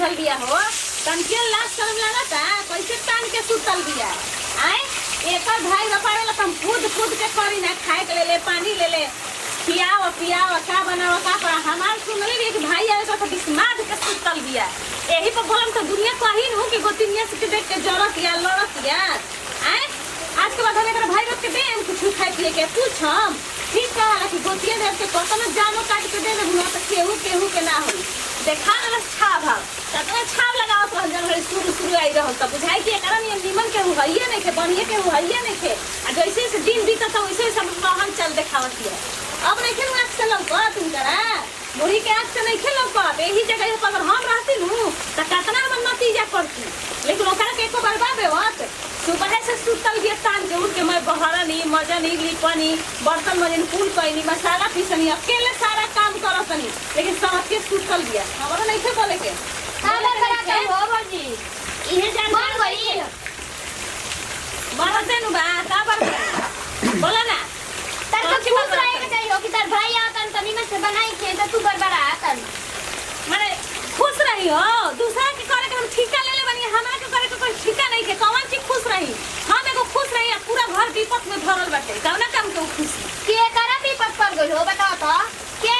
बैठल बिया हो तनके लाश शर्म लागता कैसे तान के सुतल बिया आए एकर भाई रपावेला तुम खुद के करी ना खाए के ले पानी ले पियाओ का बनाओ का पर हमार सुनले रे कि भाई आए तो बिस्माद के सुतल बिया यही पर बोलम तो दुनिया कही नु कि गोतिनिया से देख के जरत या लड़त या आए आज के बाद हमें भाई रोक के देम कुछ खाए पिए के पूछम ठीक कहला कि गोतिया देव के कतनो जानो काट के दे देबू त केहू के ना होई देखा ना छाव कतना छाव लगाओ तो जन शुरू आई रहल त बुझाई कि एकरा में निमन के हुइए नहीं के बढ़िया के हुइए नहीं के आ जैसे से दिन बीतत त वैसे सब कहन चल देखावत है अब नहीं खेल आँख से लौका तुम करा मुड़ी के आँख से नहीं खेल लौका यही जगह पर अगर हम रहती नु त कतना हम नतीजा करती लेकिन ओकरा के एको बर्बाद होत सुबह से सुतल बिया तान के उठ के मैं बहरा नहीं मजा नहीं लिपनी बर्तन मजन कुल कइनी मसाला पीसनी अकेले सारा काम करतनी लेकिन सब के सुतल बिया हमरा नहीं थे बोले के काबर करा के हो भौजी इहे जान बोल गई मरते नु बा काबर बोला ना तर को खुश रहे के चाहिए कि तार भाई आतन तनी में से बनाई के त तू बरबरा आतन माने खुश रही हो दूसरा के करे के हम ठिका ले ले बनी हमरा के करे के कोई ठिका नहीं के कौन चीज खुश रही हम एगो खुश रही पूरा घर विपत में भरल बाटे कौना काम के खुशी के करा विपत पर गइल हो बताओ तो के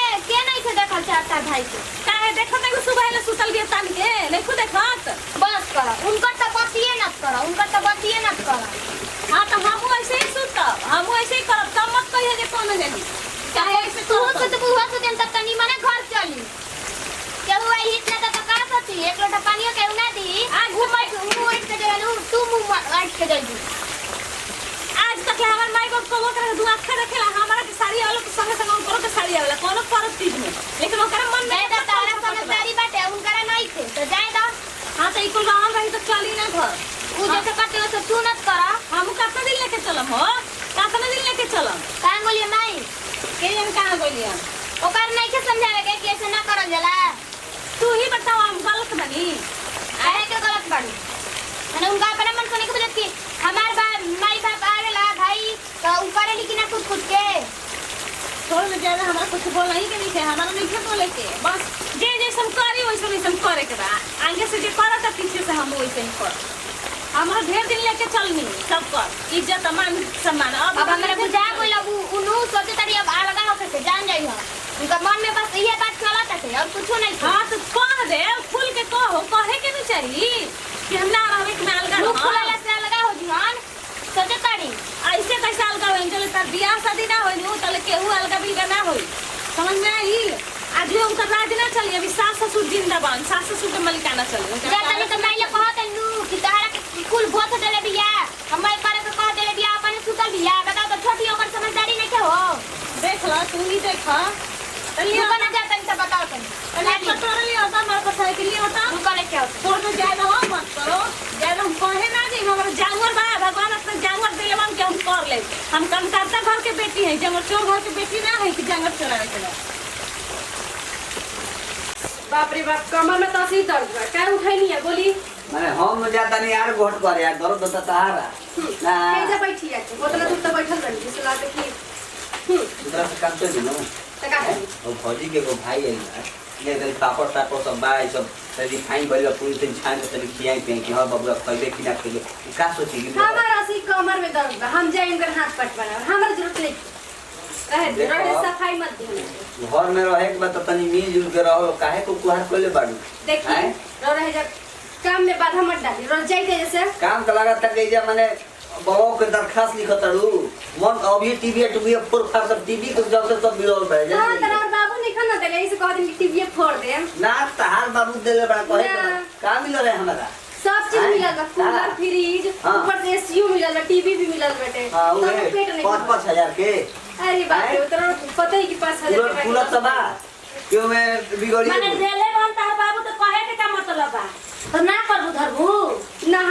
नहीं से देखल चाहता भाई के काहे देखत एगो सुबह ले सुतल बिया तान के नहीं खुद देखत बस कर उनका त बतिए न कर हां तो हम ऐसे ही सुतब हम ऐसे ही करब तब मत कहिए जे कोनो जानी काहे से तू खुद बुआ से दिन तक तनी मने घर चली केहू आई हित ना त का सती एक लोटा पानी केहू ना दी आ घुमाई मुंह उठ के देलू तू मुंह उठ के देलू आज तक हमार माई बाप को करे दु आंख रखेला हमारा के साड़ी वाला के संगे संगे उनको के साड़ी वाला कोनो फर्क चीज में लेकिन ओकरा मन में दे तारा समझदारी बाटे उनकरा नहीं थे तो जाए दा हां तो इकुल रहल रही तो चली ना घर उ जैसे करते हो तो तू न करा हम कतना दिन लेके चलम हो कतना दिन लेके चलम कान बोलिए माई के जन कहां बोलिए ओकर नहीं के समझावे के कैसे ना करल जाला तू ही बताओ हम गलत बनी अरे के गलत बाड़ी मैंने उनका अपना मन को नहीं बुझत कि हमार माई बाप आवेला भाई तो उ करेली कि ना खुद के छोड़ में ज्यादा हमारा कुछ बोलना ही के नहीं है हमारा नहीं है बोले के बस जे जैसे हम करी वैसे हम करे के बा आगे से जे करत है पीछे से हम वैसे ही कर हमारा ढेर दिन लेके चलनी सब कर इज्जत मान सम्मान अब हमरा बुझा कोई लगू उनु सोचे तरी अब अलगा होके से जान जाई हो उनका मन में बस यही बात चलत है और कुछ नहीं हां तो कह दे खुल के कहो कहे के नहीं चाहिए कि हम ना रहवे के अलगा मुंह खुलाला से अलगा हो जीवन सोचे तरी ऐसे कैसे अलगा होई जले तार बियाह शादी ना होई नु तले केहू अलगा बिलगा ना होई समझ में आई आज हम तो राज ना चली अभी सास ससुर जिंदाबाद सास ससुर के मलिकाना चली जा तनी तो मैं ले कहत नु कि तहरा के कुल भोत देले बिया हम मैं करे के कह देले बिया अपन सुतल बिया बताओ तो छोटी ओकर समझदारी नहीं के हो देख ला तू ही देखा तनी बना जा तनी तो बताओ तनी अरे कटोरा ले होता मार को साइकिल ले होता तू करे क्या छोड़ दे ज्यादा हो मत करो ज्यादा हम कहे ना जी हमारा जानवर बा भगवान अपने जानवर देले हम के हम कर ले हम कम करता घर के बेटी है जंगल चोर घर के बेटी ना है कि जंगल चोरावे के बाप रे बाप कमर में तसी दर्द बा काय उठैनी है बोली माने हम जाता नहीं यार घोट कर यार दर्द होता तारा ना कैसे बैठी है उतना दूर तक बैठल रही जिस लाते कि उधर से काम चल ना तका है और फौजी के को भाई है ये गल पापड़ टापड़ सब बाई सब तरी फाइन भइल पूरी दिन छान के तनी खियाई पे कि हां बाबू खइबे कि ना खइबे का सोची कि हमारा सी कमर में दर्द बा हम जाए इनकर हाथ पट बना हमारा जरूरत नहीं रहे सफाई मत दियो घर में रहे के बाद तो तनी मिलजुल के रहो काहे को कुहार कोले बाड़ू देखिए रहे जब काम में बाधा मत डाली रोज जाइते जैसे काम का लागत तक गई माने बाबू के दरखास्त लिखतड़ू मन अभी टीवी फोर फार सब टीवी के जब से सब बिलोल भाई हां तोरा बाबू नहीं खाना देले इसे कह दिन कि टीवी फोड़ दे ना तहार बाबू देले बड़ा कहे का मिल रहे हमारा सब चीज मिलल बा कूलर फ्रिज ऊपर से एसी मिलल बा टीवी भी मिलल बाटे तो पेट नहीं 5-5 के अरे बाप रे उतना पता ही कि 5,000 का कूलर सब क्यों मैं बिगड़ी माने देले बन तार बाबू तो कहे के का मतलब बा तो ना करबू धरबू ना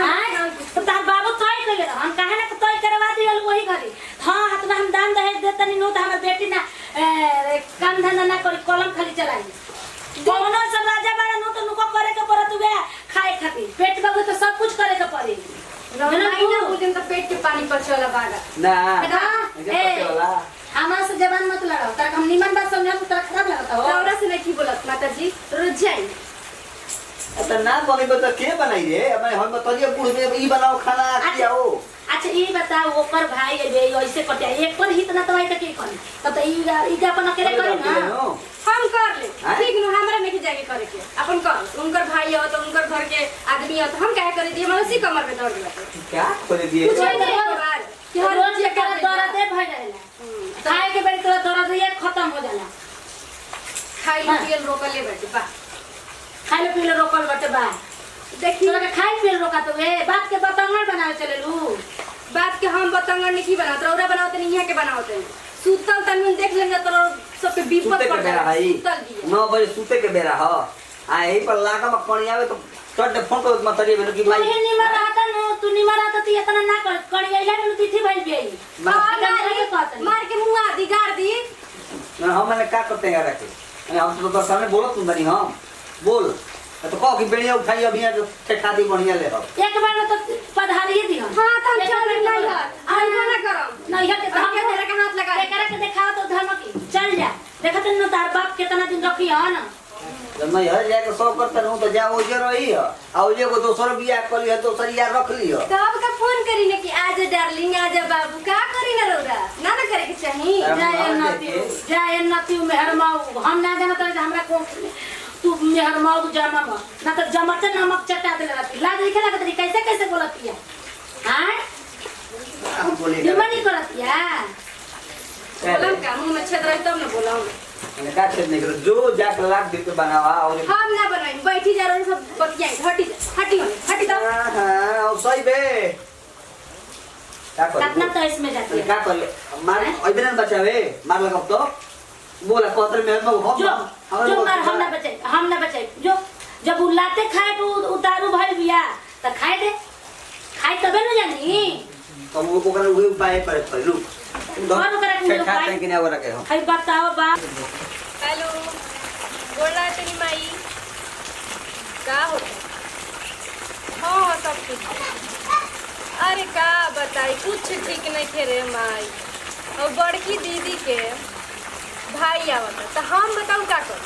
तो तार बाबू तय कइले हम काहे ना तय करवा दियल वही घरी हां हाथ में हम दान दहेज देतनी नो त हमर बेटी ना काम धंधा ना करी कलम खाली चलाई कोनो सब राजा बड़ा नो तो नुको करे के परत बे खाए खातिर पेट बाबू तो सब कुछ करे के पड़ी ना बुझन तो पेट के पानी पचवाला बागा ना ए हमारा से जबान मत लड़ाओ ताकि हम निमन बात समझाऊं तो खराब लगता हो औरा से नहीं की बोलत माताजी रोज जाई तो ना बनेबो तो के बनाई रे हमें हम बताइए बूढ़ में ई बनाओ खाना खियाओ अच्छा ये बताओ ओकर भाई बे ऐसे कटे एक पर हित ना दवाई तक करी तब तो ई अपन अकेले करी ना हम कर ले ठीक न हमरा नहीं जाके करे के अपन कर उनकर भाई हो तो उनकर घर के आदमी हो तो हम काहे करे दिए हमरा सी कमर में दर्द लगे क्या करे दिए कुछ नहीं एक बार कि हर रोज एक दर्द दे भय जाला खाए के बेर तोरा दर्द ये खत्म हो जाला खाई पियल रोक ले बैठ बा खाए पीले रोकल बटे बा देखी तोरा के खाए पीले रोका तो ए बात के बतंगड़ बनावे चलेलू बात के हम बतंगड़ नहीं बनाते रौरा बनाते नहीं यहाँ के बनाते सुतल तनी देख लेंगे तो सब पे विपद सूते के पड़ बेरा जाए भाई सुतल दिए 9 बजे सूते के बेरा ह आ यही पर लागा में पानी आवे तो चट फोन कर मत करिए कि तू भाई ही निमर आता न तू निमर आता तू इतना ना कर कड़ी आइला में तिथि भइल बेई मार के मुंह आदि गाड़ दी हम मैंने क्या करते हैं रखे हम तो सामने बोलो तुम बनी हम बोल तो कहो कि बेड़िया उठाई अभी जो ठेठा दी बढ़िया ले हो एक बार में तो पधारिए दी हम हां तो हम चल नहीं है आज ना करम नहीं है तो हम के तेरे के हाथ लगा एकरा के दिखाओ तो धर्म की चल जा देखत न तार बाप कितना दिन रखी है ना जब मैं हर जाके सौ करता रहूं तो जा वो जे रही है आ वो जे को दोसर बियाह कर लिया दोसर यार रख लियो तो अब का फोन करी ने कि आज डार्लिंग आज बाबू का करी ना रौरा ना ना करे के चाहिए जाए नती मेहरमाऊ हम ना जानत है हमरा को तू मेहरमाऊ जाना ना तो जमते नमक चटा दे रहती लाज लिखे लगत रही कैसे कैसे बोलती है हां हम बोले निमनी करती है बोलम का मुंह में छेद रही तब ना बोलम मैंने का छेद नहीं करो जो जाके लाख दे के बनावा और हम ना बनाई बैठी जा रही सब बतियाई हटी तो हां और सही बे क्या कर कितना तो इसमें जाती है क्या कर मार इधर बचावे मार लगा तो बोला कोतर में हम जो मार हम ना बचे जो जब उलाते खाए तो उतारू भाई बिया त खाए दे खाए तबे न जानी तो वो को करे हुए उपाय पर लू कौन करे हुए उपाय खाते कि नहीं वो रखे हो हई बताओ बा हेलो बोला तेरी माई का हो हाँ सब कुछ अरे का बताई कुछ ठीक नहीं थे रे माई और बड़की दीदी के भाई आवत तो हम बताऊँ का कर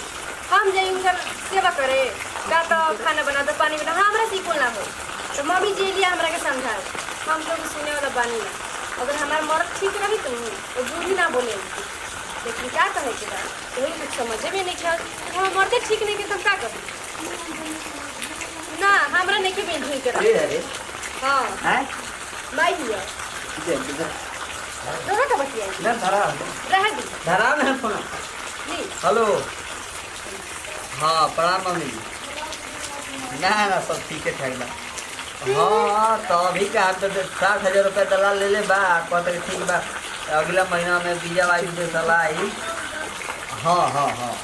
हम जाई उनकर सेवा करे का तो खाना बना दो पानी बना हमरा सीखो ना हो तो मम्मी जी लिया हमरा के समझाओ हम तो सुने वाला बानी ना अगर हमारा मर्द ठीक रही तो दूर ही ना बोले लेकिन क्या कहे के बाद तो वही कुछ समझे में नहीं ख्याल हम मर्दे ठीक नहीं के तब क्या करूँ ना हमरा नहीं के बिन ठीक अरे कर अरे हाँ हैं बाई हुआ दोनों का बतिया ना धरा रह दी धरा में फोन जी हेलो हाँ प्रणाम मम्मी जी ना सब ठीक है ठाक बा हाँ तो अभी का तो 60,000 रुपया दलाल ले ले बा कहते ठीक बा अगला महीना में बीजा वाई से सलाह आई हाँ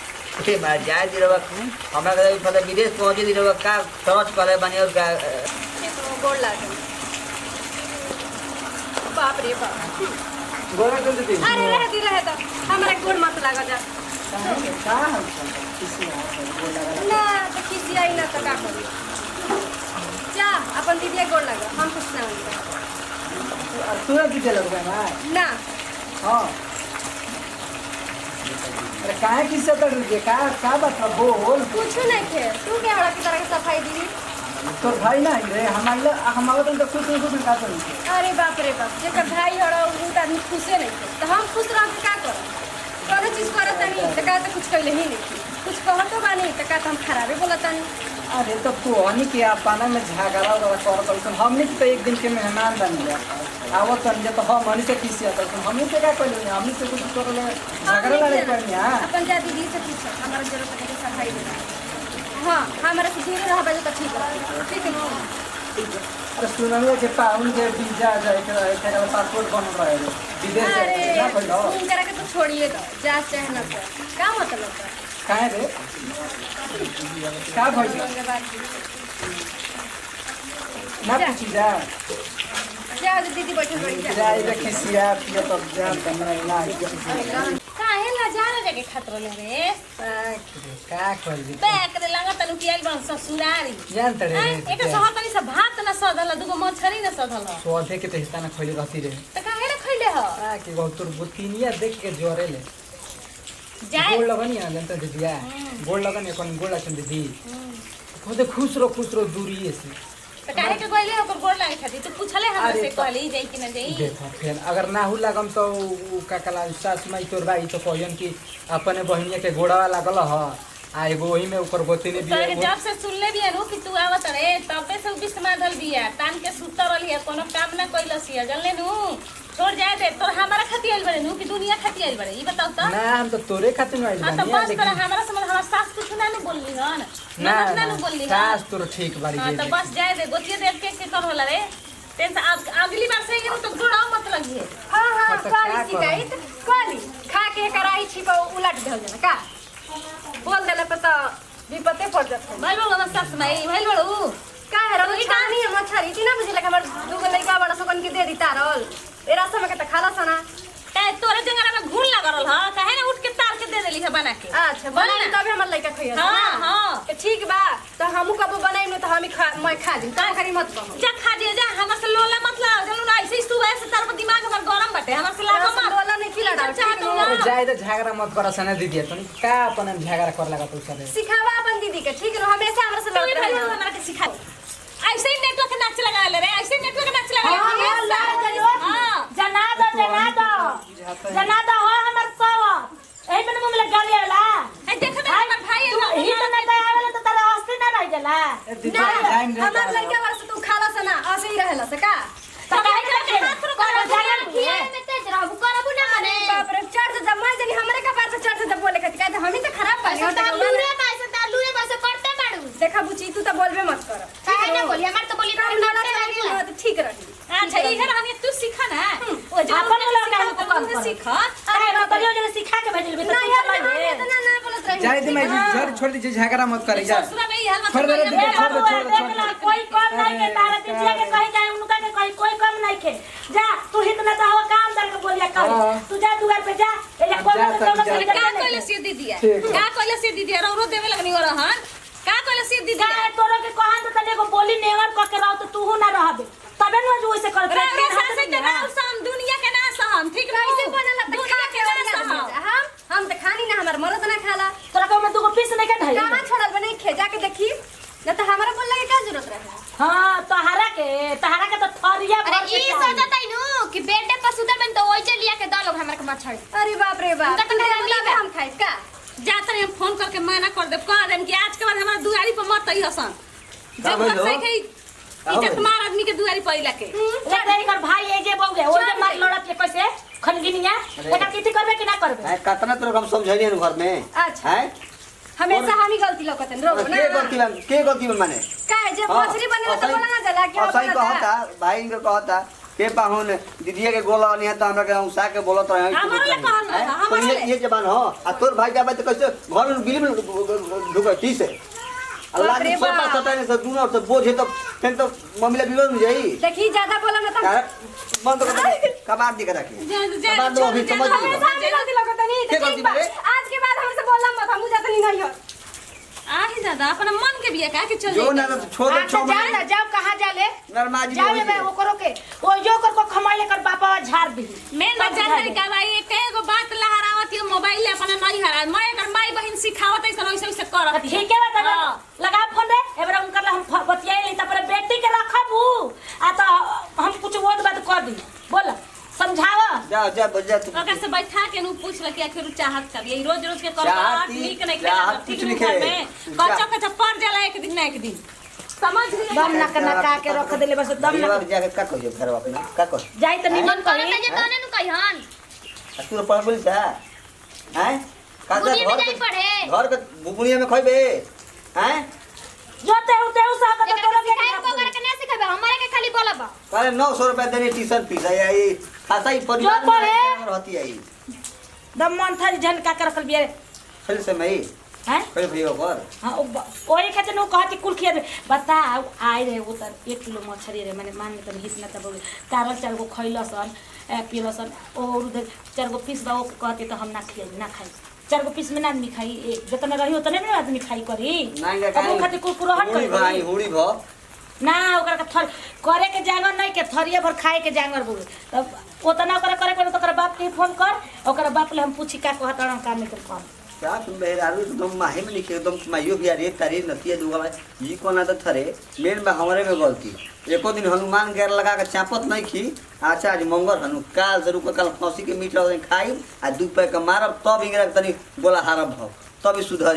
ए मैं जाए दी रहा हमरा के पता विदेश पहुंचे दी रहा का सर्च करे बनी और का गोड़ लागे बाप रे बाप गोरा कर देती अरे रह दी हमरा गोड़ मत लागा जा ना तो किसी आई ना तो का करी जा अपन दीदी गोड़ लगा हम कुछ ना होगा तू दीजिए लगता है ना हाँ अरे काहे किससे कर रही है का बात है बोल कुछ नहीं थे तू क्या बड़ा की तरह की सफाई दी तोर भाई ना रे हमारा तो खुश नहीं का करी अरे बाप रे बाप जेकर भाई हड़ा उ त आदमी खुशे नहीं थे तो हम खुश रह के का करब कोनो चीज करत नहीं तो का तो कुछ कहले ही नहीं कुछ कहत तो बानी तो का हम खराबे बोलत नहीं अरे तो तू हनी के अपना में झगड़ा कर कर हमने तो एक दिन के मेहमान बन गया आवत समझे तो हम हनी से किसी आता तो हमने से का कहले हमने से कुछ कर ले झगड़ा लड़ाई करनी हां अपन जा दीदी से पूछ हमारा जरूरत है सफाई देना हां हमारा से धीरे रह बाजू तो ठीक है ना अरे सुनल के पाउन के वीजा जाए के पासपोर्ट बन रहा है विदेश अरे ना पहलो फोन करा के तो छोड़िए दो जा चाहे ना कर का मतलब है काहे रे का भइल ना पूछी जा जा दीदी बैठे बड़ी जा जाए देखी सिया पिया तो जा हमरा ना काहे ला जा रे के खतरा ले रे का कर दी बैक दे लगा तनु कियल बन ससुरारी जान तड़े एक सह तनी से भात न सधल दुगो मछरी न सधल सोधे के तो हिस्सा ना खोले रहती रे त काहे रे खइले ह आ के बहुत तोर बुतिनिया देख के जोरे ले जाए गोल लगनी आ जनता दीदिया गोल लगनी कोन गोल लगन दीदी खुद खुश रहो दूरी से। तो काहे के कहले ओकर गोड़ लागे खातिर तू पूछले हमरा अरे से तो- कहली जाई कि ना जाई देखो फिर अगर ना हो लगम तो का कला सास माई तोर भाई तो कहन कि अपने बहनिया के गोड़वा लागल ह आ एगो ओही में ओकर गोतिनी तोरे के बिया जब से सुनले बिया नु कि तू आवत रे तबे से बिस माधल बिया तान के सुत रहली है कोनो काम ना कइलस है जानले नु छोड़ जाए दे तोर हमारा खातिर आइल बड़े नु कि दुनिया खातिर आइल बड़े ई बताओ तो ना हम तो तोरे खातिर नहीं हां तो बानी बस लेकिन तोरा हमारा समझ हमारा सास कुछ ना नु बोलली हन ना ना नु बोलली हन सास तोर ठीक बाड़ी हां जे तो बस जाए दे गोतिया देख के कर होला रे टेंशन अगली बार से ये तो गोड़ा मत लगी है हाँ हाँ तो काली क्या शिकायत काली खा के कराई छिपा उलट धल देना का बोल देला पे तो विपत्ते पड़ जात भाई बोल हमर सास माई भाई बोलू का है रही कहानी है मछरी इतना बुझले हमर दुगो लइका बड़ा सकन के दे दी तारल ए रास्ता में के त खाला सना काहे तोरे जंगरा में घून लागल ह काहे ना उठ के तार के दे देली है बना के अच्छा बना तबे हमर लइका खइया हां हां के ठीक बा तो हमहू कबो बनाई में तो हम मैं खा दी का खरी मत बनो जा खा दिया जा हमर से लोला मत लाओ चलो ना ऐसे ही सुबह से तार पर दिमाग हमर गरम बटे हमर से लागो मत लोला नहीं खिला डाल चाहत हूं अरे ना जाए तो झगड़ा मत कर सने दीदी तनी का अपन झगड़ा कर लगा तू सरे सिखावा अपन दीदी के ठीक है हमेशा हमरा से तू लड़त भाई रही हमरा के सिखा ऐसे ही नेटवर्क नाच लगा ले रे ऐसे ही नेटवर्क नाच लगा हाँ, हाँ, ला दो, हां जना दो हो हमर सव एही में मुंह में गाली आला ए देख दे हमर भाई तू ही तो नहीं आवेला तो तारा हस्ती ना रह जाला हमर लइका बड़ा से तू खाला सना ऐसे ही रहेला से का तो काहे के करो जान किए में तेज रहबू करबू ना मने बाप रे चढ़ से जब मैं जनी हमरे का पास चढ़ से बोले कहती कहते हम ही तो खराब बानी ऐसा तालुरे में से करते बाड़ू देखा बुची तू तो बोलबे मत कर काहे ना बोली हमार तो बोली काम ना लगे तो ठीक रही अच्छा ई है रहनी तू सीखा ना ओ जो अपन लोग का तो काम कर सीख अरे बतलियो जे सिखा के भेजल ना तो यार चल ना तो ना बोलत रही जाए दे मैं घर छोड़ दीजिए झगड़ा मत करे जा ससुरा में ई है छोड़ दे रे, मत छोड़ दे, छोड़ दे, छोड़ दे। कोई कम नहीं के तारा तिजिया के कहीं जाए उनका के कहीं कोई कम नहीं के जा तू हितना तो हो काम दर के बोलिया कर हाँ। तू जा दुआर पे जा एला कोई जा, तो जा, जा। का कहले से दीदी है ठीक है। का कहले से दीदी है रो देवे लगनी हो रहन का कहले से दीदी जा है तोरो के कहां तो तने को बोली नेवर क के रहो तो तू ना रहबे तबे न जो ऐसे कर रे सासे के ना हम दुनिया के ना सहम ठीक ना कैसे बनला त खा के ना और सहम हम तो खानी ना हमर मरद ना खाला तोरा को मैं दुगो पीस नहीं के धई कहां छोड़ल बने खेजा के देखी न तो हमारा बोल लगे का जरूरत रहे हां तहरा के तो थरिया अरे ई सोचतै नु कि बेटे पर सुतल बन तो ओइ चलिया के द लोग हमरा के मछड़ी अरे बाप रे बाप उनका तो मेरा बोला नहीं है। हम खाई का जाते हैं फोन करके मना कर दे कह देम कि आज के बाद हमारा दुआरी पर मत आई हसन का जब बोलो? तक से के इज्जत मार आदमी के दुआरी पर आइला के ले दे कर भाई ए जे बौगे ओ जे मार लड़त के कैसे खनगिनिया अरे। एका किति करबे कि ना करबे कतना तरह हम समझाइए घर में अच्छा। है हमेशा हम ही गलती लौकतन रो ना के गलती में माने का है जब मछली बने तो बोला ना जला कि सही कहता भाई इनके कहता के पाहुन दीदीया के गोला नहीं है तो हमरा के उसा के बोलत रहे हमारे लिए कहल रहा, तो हमारे ये जबान हो आ तोर भाई जाबे तो कैसे घर में बिल में ढुकती से अल्लाह बाप रे ने सब बाप। सताने से दूर और से बोझ है तो फिर तो मम्मी बिगड़ में जाई देखी ज्यादा बोला ना तो यार बंद कर कबार दी के रखी कबार दो अभी समझ ली हमेशा हम ही गलती लौकतन ही के तो गलती ठीक बा मेरे? आज के बाद हमसे बोलना मत हम जाते नहीं हो आही दादा अपना मन के बिया का के चल जो ना छोड़ दो अच्छा जा ना जाओ कहां जाले नरमाजी जाओ मैं ओकरो के ओ जो कर को खमाइले कर बापा झाड़ दी मैं न जानकारी का भाई एक एगो बात लहरावत ये मोबाइल ले अपना नहीं हरा मैं एकर माई बहन सिखावत है तो वैसे वैसे करत ठीक है बता हाँ। लगा फोन रे एबरा उनकर हम बतियाई त पर बेटी के रखबू आ तो हम कुछ वो बात कर दी बोल समझावा जा जा बजा तू ओकर से बैठा के नु पूछ ल कि आखिर उ चाहत कर यही रोज रोज के चाहत कर ही- ठीक नहीं चाहत खेला ठीक कुछ नहीं नहीं खे। में कच्चा कच्चा पड़ जाला एक दिन ना एक दिन समझ रही दम ना करना के रख देले बस दम ना बार जाके का कहियो घर अपना का कह जाई त निमन करे करी त जे तने नु कहिहन तू पढ़ बोली था हैं का बुनिया में जाई पढ़े घर के बुबुनिया में खइबे हैं जो ते सा का तो लोग सिखाई को करके ना सिखाबे हमारे के खाली बोलब पहले 900 रुपया देनी ट्यूशन फीस है ये खासा ही परिवार जो पढ़े। में रहती है ये दम मन थारी झन का रखल बिया फिर से मैं हैं फिर भैया पर हां ओए खाते नु कहती कुल खिया बताओ आए रे उतर 1 किलो मछली रे माने मान त हिस ना त बोले तारल चार गो खइलसन पीलसन और उधर 4 गो पीस बाओ कहते तो हम ना खियाई ना खाई 4 गो पीस में ना आदमी खाई जितना रही उतने में आदमी खाई करी नांगा अब वो खातिर कुरकुरहट हुड़ी भाई करी हुड़ी भ ना ओकरा के थर करे के जांगर नहीं के थरिया भर खाए के जांगर बोले तब ओतना ओकरा करे तो ओकरा बाप के फोन कर ओकरा बाप ले हम पूछी का कहत हम काम नहीं कर क्या तुम बेहरारू एकदम माहे में लिखे एकदम माइयो भी अरे तारी नतिया दुगला ई कोना तो थरे मेन में हमरे में गलती एको दिन हनुमान गैर लगा के चापत नहीं खी अच्छा आज मंगल हनु काल जरूर को कल खसी के मीट खाई आ 2 पैक मारब तब इंगरा तनी बोला हारब भव तब सुधरी।